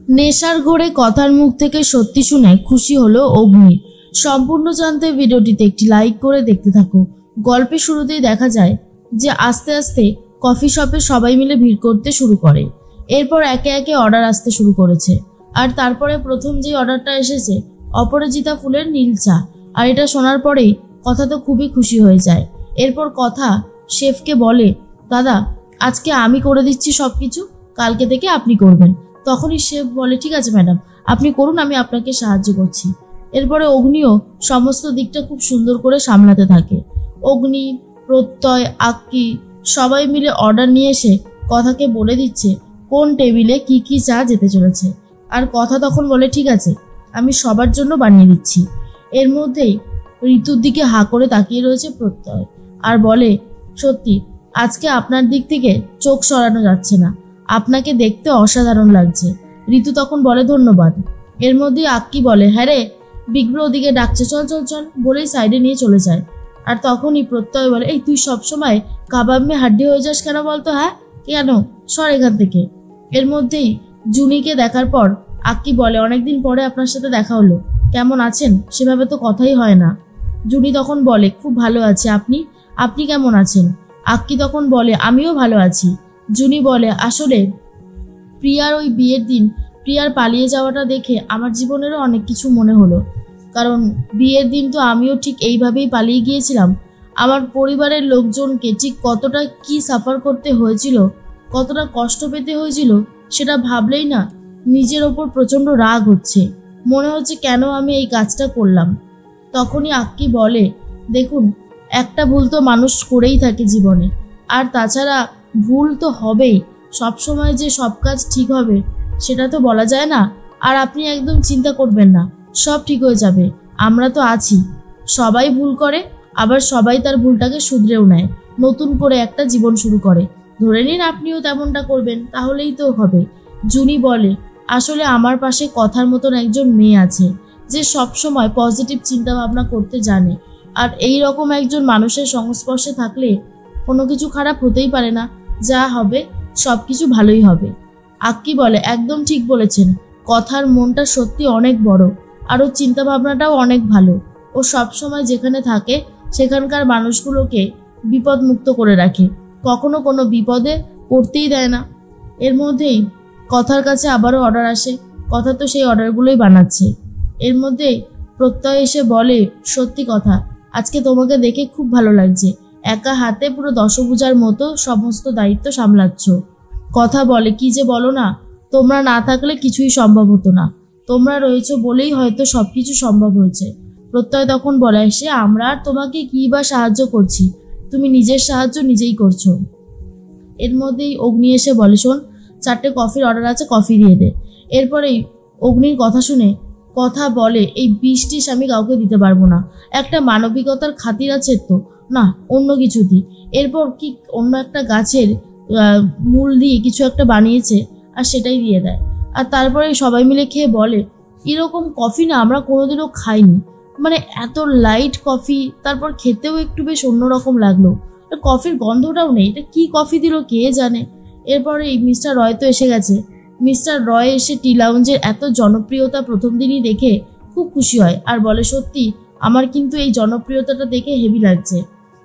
নেশার ঘোরে কথার মুখ থেকে সত্যি শুনে খুশি হলো অগ্নি। সম্পূর্ণ জানতে ভিডিওটিতে একটি লাইক করে দেখতে থাকো। গল্পের শুরুতেই দেখা যায় যে আস্তে আস্তে কফি শপে সবাই মিলে ভিড় করতে শুরু করে। এরপর একে একে অর্ডার আসতে শুরু করেছে। আর তারপরে প্রথম যে অর্ডারটা এসেছে অপরাজিতা ফুলের নীল চা। আর এটা শোনার পরেই কথা তো খুবই খুশি হয়ে যায়। এরপর কথা শেফকে বলে, দাদা আজকে আমি করে দিচ্ছি সবকিছু, কালকে থেকে আপনি করবেন। তখনই শেফ বলে, ঠিক আছে ম্যাডাম, আপনি করুন, আমি আপনাকে সাহায্য করছি। এরপরে অগ্নিও সমস্ত দিকটা খুব সুন্দর করে সামলাতে থাকে। অগ্নি, প্রত্যয়, আক্কি সবাই মিলে অর্ডার নিয়ে এসে কথাকে বলে দিচ্ছে কোন টেবিলে কি কি চা যেতে চলেছে। আর কথা তখন বলে, ঠিক আছে আমি সবার জন্য বানিয়ে দিচ্ছি। এর মধ্যেই ঋতুর দিকে হাঁ করে তাকিয়ে রয়েছে প্রত্যয় আর বলে, সত্যি আজকে আপনার দিক থেকে চোখ সরানো যাচ্ছে না, আপনাকে দেখতে অসাধারণ লাগছে। ঋতু তখন বলে, ধন্যবাদ। এর মধ্যেই আক্কি বলে, হ্যাঁ রে, বিগ্র ওদিকে ডাকছে, চল চল চল, বলেই সাইডে নিয়ে চলে যায়। আর তখনই প্রত্যয় বলে, এই তুই সবসময় কাবাব মে হাড্ডি হয়ে যাস কেন বলতো? হ্যাঁ কেন, সর এখান থেকে। এর মধ্যেই জুনিকে দেখার পর আক্কি বলে, অনেকদিন পরে আপনার সাথে দেখা হলো, কেমন আছেন? সেভাবে তো কথাই হয় না। জুনি তখন বলে, খুব ভালো আছি, আপনি আপনি কেমন আছেন? আক্কি তখন বলে, আমিও ভালো আছি। জুনি বলে, আসলে প্রিয়ার ওই বিয়ের দিন প্রিয়ার পালিয়ে যাওয়াটা দেখে আমার জীবনেরও অনেক কিছু মনে হলো। কারণ বিয়ের দিন তো আমিও ঠিক এইভাবেই পালিয়ে গিয়েছিলাম। আমার পরিবারের লোকজনকে ঠিক কতটা কি সাফার করতে হয়েছিল, কতটা কষ্ট পেতে হয়েছিল, সেটা ভাবলেই না নিজের ওপর প্রচণ্ড রাগ হচ্ছে। মনে হচ্ছে কেন আমি এই কাজটা করলাম। তখনই আক্কি বলে, দেখুন একটা ভুল তো মানুষ করেই থাকে জীবনে, আর তাছাড়া ভুল তো হবেই। সবসময় যে সব কাজ ঠিক হবে সেটা তো বলা যায় না। আর আপনি একদম চিন্তা করবেন না, সব ঠিক হয়ে যাবে, আমরা তো আছি। সবাই ভুল করে, আবার সবাই তার ভুলটাকে শুধরেও নেয়, নতুন করে একটা জীবন শুরু করে। ধরে নিন আপনিও তেমনটা করবেন, তাহলেই তো হবে। জুনি বলে, আসলে আমার পাশে কথার মতন একজন মেয়ে আছে যে সব সময় পজিটিভ চিন্তা ভাবনা করতে জানে। আর এই রকম একজন মানুষের সংস্পর্শে থাকলে কোনো কিছু খারাপ হতেই পারে না, যা হবে সব কিছু ভালোই হবে। আক্কি বলে, একদম ঠিক বলেছেন, কথার মনটা সত্যি অনেক বড়, আর ওর চিন্তা ভাবনাটাও অনেক ভালো। ও সব সময় যেখানে থাকে সেখানকার মানুষগুলোকে বিপদ মুক্ত করে রাখে, কখনো কোনো বিপদে পড়তেই দেয় না। এর মধ্যেই কথার কাছে আবারও অর্ডার আসে। কথা তো সেই অর্ডারগুলোই বানাচ্ছে। এর মধ্যেই প্রত্যয় এসে বলে, সত্যি কথা, আজকে তোমাকে দেখে খুব ভালো লাগছে, একা হাতে পুরো দশভুজার মতো সমস্ত দায়িত্ব সামলাচ্ছ। কথা বলে, কি যে বলো না, তোমরা না থাকলে কিছুই সম্ভব হতো না, তোমরা রয়েছো বলেই হয়তো সবকিছু সম্ভব হয়েছে। প্রত্যয় তখন বলে, সে আমরা আর তোমাকে কি বা সাহায্য করছি, তুমি নিজের সাহায্য নিজেই করছো। এর মধ্যেই অগ্নি এসে বলে, শোন 4টে কফির অর্ডার আছে, কফি দিয়ে দে। এরপরেই অগ্নির কথা শুনে কথা বলে, এই 20টি আমি কাউকে দিতে পারবো না, একটা মানবিকতার খাতির আছে তো, না অন্য কিছু দিই। এরপর কি অন্য একটা গাছের মূল দিয়ে কিছু একটা বানিয়েছে আর সেটাই দিয়ে দেয়। আর তারপরে সবাই মিলে খেয়ে বলে, এরকম কফি না আমরা কোনোদিনও খাইনি, মানে এত লাইট কফি, তারপর খেতেও একটু বেশ অন্যরকম লাগলো, কফির গন্ধটাও নেই, এটা কি কফি দিল কে জানে। এরপরে এই মিস্টার রয় তো এসে গেছে। মিস্টার রয় এসে টি লাউঞ্জের এত জনপ্রিয়তা প্রথম দিনই দেখে খুব খুশি হয় আর বলে, সত্যি আমার কিন্তু এই জনপ্রিয়তাটা দেখে হেভি লাগছে।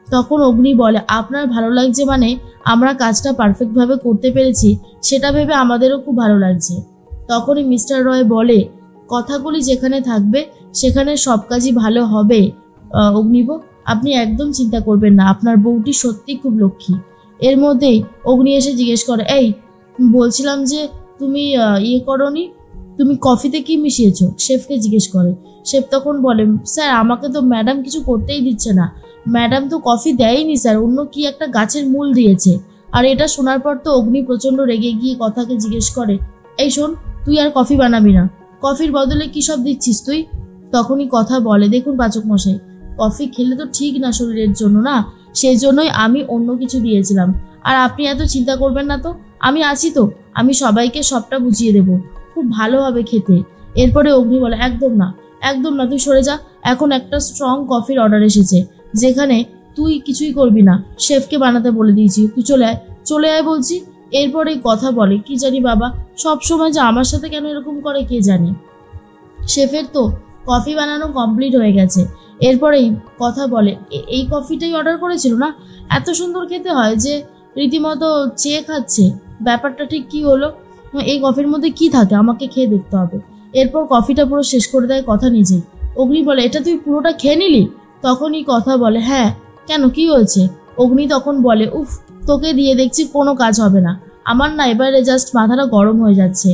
তখন অগ্নি বলে, আপনার ভালো লাগছে মানে আমরা কাজটা পারফেক্টভাবে করতে পেরেছি সেটা ভেবে আমাদেরও খুব ভালো লাগছে। তখনই মিস্টার রয় বলে, কথাগুলি যেখানে থাকবে সেখানে সব কাজই ভালো হবে অগ্নিব, আপনি একদম চিন্তা করবেন না, আপনার বউটি সত্যি খুব লক্ষ্মী। এর মধ্যেই অগ্নি এসে জিজ্ঞেস করে, এই বলছিলাম যে তুমি করনি, তুমি কফিতে কি মিশিয়েছো? শেফকে জিজ্ঞেস করে। শেফ তখন বলে, স্যার আমাকে তো ম্যাডাম কিছু করতেই দিচ্ছে না, ম্যাডাম তো কফি দেয়নি স্যার, অন্য কি একটা গাছের মূল দিয়েছে। আর এটা শোনার পর তো অগ্নি প্রচণ্ড রেগে গিয়ে কথাকে জিজ্ঞেস করে, এই শোন, তুই আর কফি বানাবি না, কফির বদলে কি সব দিচ্ছিস তুই? তখনই কথা বলে, দেখুন পাচক মশাই, কফি খেলে তো ঠিক না শরীরের জন্য, না সেই জন্যই আমি অন্য কিছু দিয়েছিলাম। আর আপনি এত চিন্তা করবেন না তো, আমি আছি তো, আমি সবাইকে সবটা বুঝিয়ে দেব, খুব ভালো হবে খেতে। এরপরে অগ্নি বলে, একদম না একদম না, তুই সরে যা, এখন একটা স্ট্রং কফির অর্ডার এসেছে যেখানে তুই কিছুই করবি না, শেফকে বানাতে বলে দিয়েছি, তুই চলে আয়, চলে আয় বলছি। এরপরেই কথা বলে, কি জানি বাবা, সব সময় যে আমার সাথে কেন এরকম করে কে জানে। শেফের তো কফি বানানো কমপ্লিট হয়ে গেছে। এরপরেই কথা বলে, এই কফিটাই অর্ডার করেছিল না? এত সুন্দর খেতে হয় যে রীতিমতো চেয়ে খাচ্ছে। ব্যাপারটা ঠিক কি হলো? এই কফির মধ্যে কি থাকে আমাকে খেয়ে দেখতে হবে। এরপর কফিটা পুরো শেষ করে দেয় কথা নিজেই। অগ্নি বলে, এটা তুই পুরোটা খেয়ে নিলি? তখনই কথা বলে, হ্যাঁ। কেন, কি হয়েছে? অগ্নি তখন বলে, উফ, তোকে দিয়ে দেখছি কোনো কাজ হবে না। আমার না এবারে জাস্ট মাথাটা গরম হয়ে যাচ্ছে।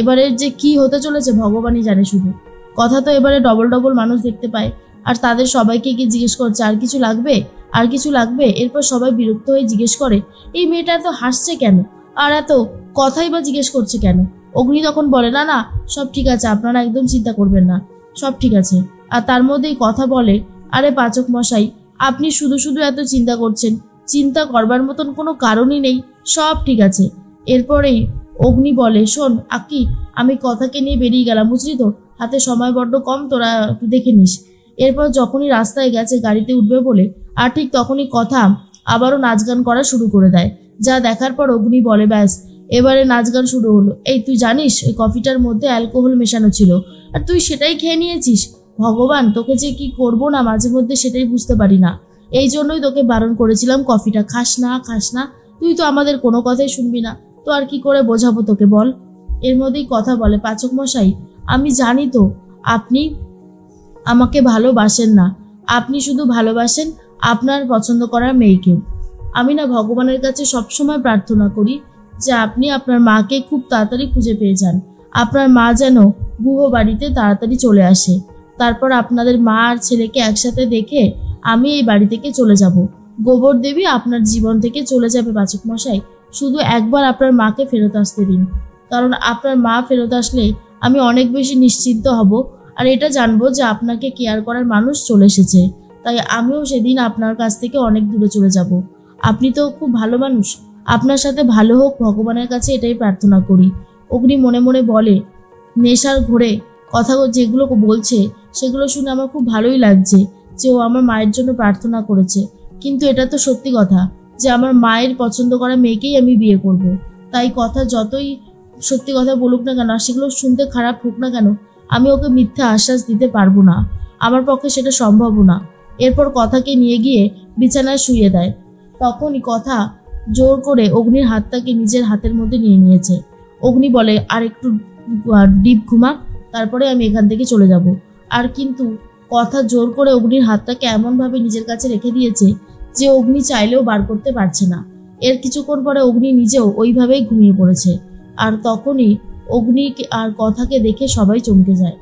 এবারে যে কি হতে চলেছে ভগবানই জানে শুধু। কথা তো এবারে ডবল ডবল মানুষ দেখতে পায়, আর তাদের সবাইকে কি জিজ্ঞেস করছে, আর কিছু লাগবে, আর কিছু লাগবে? এরপর সবাই বিরক্ত হয়ে জিজ্ঞেস করে, এই মেয়েটা এত হাসছে কেন, আর এত কথাই বা জিজ্ঞেস করছে কেন? অগ্নি তখন বলে, না না, সব ঠিক আছে, আপনারা একদম চিন্তা করবেন না, সব ঠিক আছে। আর তার মধ্যেই কথা বলে, আরে পাচক মশাই, আপনি শুধু শুধু এত চিন্তা করছেন, চিন্তা করবার মতন কোনো কারণই নেই, সব ঠিক আছে। এরপরেই অগ্নি বলে, শোন আকি, আমি কথাকে নিয়ে বেরিয়ে গেলাম, বুঝলি তো, হাতে সময় বড্ড কম, তোরা একটু দেখে নিস। এরপর যখনই রাস্তায় গেছে গাড়িতে উঠবে বলে, আর ঠিক তখনই কথা আবারও নাচ গান করা শুরু করে দেয়। যা দেখার পর অগ্নি বলে, ব্যাস এবারে নাচ গান শুরু হলো। এই তুই জানিস ওই কফিটার মধ্যে অ্যালকোহল মেশানো ছিল, আর তুই সেটাই খেয়ে নিয়েছিস? ভগবান, তোকে যে কি করবো না মাঝে মধ্যে সেটাই বুঝতে পারি না। এই জন্যই তোকে বারণ করেছিলাম কফিটা খাস না, খাস না। তুই তো আমাদের কোনো কথাই শুনবি না, তো আর কি করে বোঝাবো তোকে বল। এর মধ্যেই কথা বলে, পাচক মশাই, আমি জানি তো আপনি আমাকে ভালোবাসেন না, আপনি শুধু ভালোবাসেন আপনার পছন্দ করার মেয়েকে। আমি না ভগবানের কাছে সবসময় প্রার্থনা করি যে আপনি আপনার মাকে খুব তাড়াতাড়ি খুঁজে পেয়ে যান, আপনার মা যেন গুহ বাড়িতে তাড়াতাড়ি চলে আসে। তারপর আপনাদের মা আর ছেলেকে একসাথে দেখে আমি এই বাড়ি থেকে চলে যাব। গোবর দেবী আপনার জীবন থেকে চলে যাবে পাচক মশাই, শুধু একবার আপনার মাকে ফেরত আসতে দিন। কারণ আপনার মা ফেরত আসলে আমি অনেক বেশি নিশ্চিন্ত হব, আর এটা জানবো যে আপনাকে কেয়ার করার মানুষ চলে এসেছে। তাই আমিও সেদিন আপনার কাছ থেকে অনেক দূরে চলে যাব। আপনি তো খুব ভালো মানুষ, আপনার সাথে ভালো হোক, ভগবানের কাছে এটাই প্রার্থনা করি। অগ্নি মনে মনে বলে, নেশার ঘোরে কথা যেগুলো বলছে সেগুলো শুনে আমার খুব ভালোই লাগছে যে ও আমার মায়ের জন্য প্রার্থনা করেছে। কিন্তু এটা তো সত্যি কথা যে আমার মায়ের পছন্দ করা মেয়েকেই আমি বিয়ে করব। তাই কথা যতই সত্যি কথা বলুক না কেন, সেগুলো শুনতে খারাপ হোক না কেন, আমি ওকে মিথ্যা আশ্বাস দিতে পারবো না, আমার পক্ষে সেটা সম্ভবও না। এরপর কথাকে নিয়ে গিয়ে বিছানায় শুইয়ে দেয়। তখনই কথা জোর করে অগ্নির হাতটাকে নিজের হাতের মধ্যে নিয়ে নিয়েছে। অগ্নি বলে, আর একটু ডিপ ঘুমা, তারপরে আমি এখান থেকে চলে যাব। আর কিন্তু কথা জোর করে অগ্নির হাতটাকে এমনভাবে নিজের কাছে রেখে দিয়েছে যে অগ্নি চাইলেও বার করতে পারছে না। এর কিছুক্ষণ পরে অগ্নি নিজেও ওইভাবেই ঘুমিয়ে পড়েছে। আর তখনই অগ্নি আর কথাকে দেখে সবাই চমকে যায়।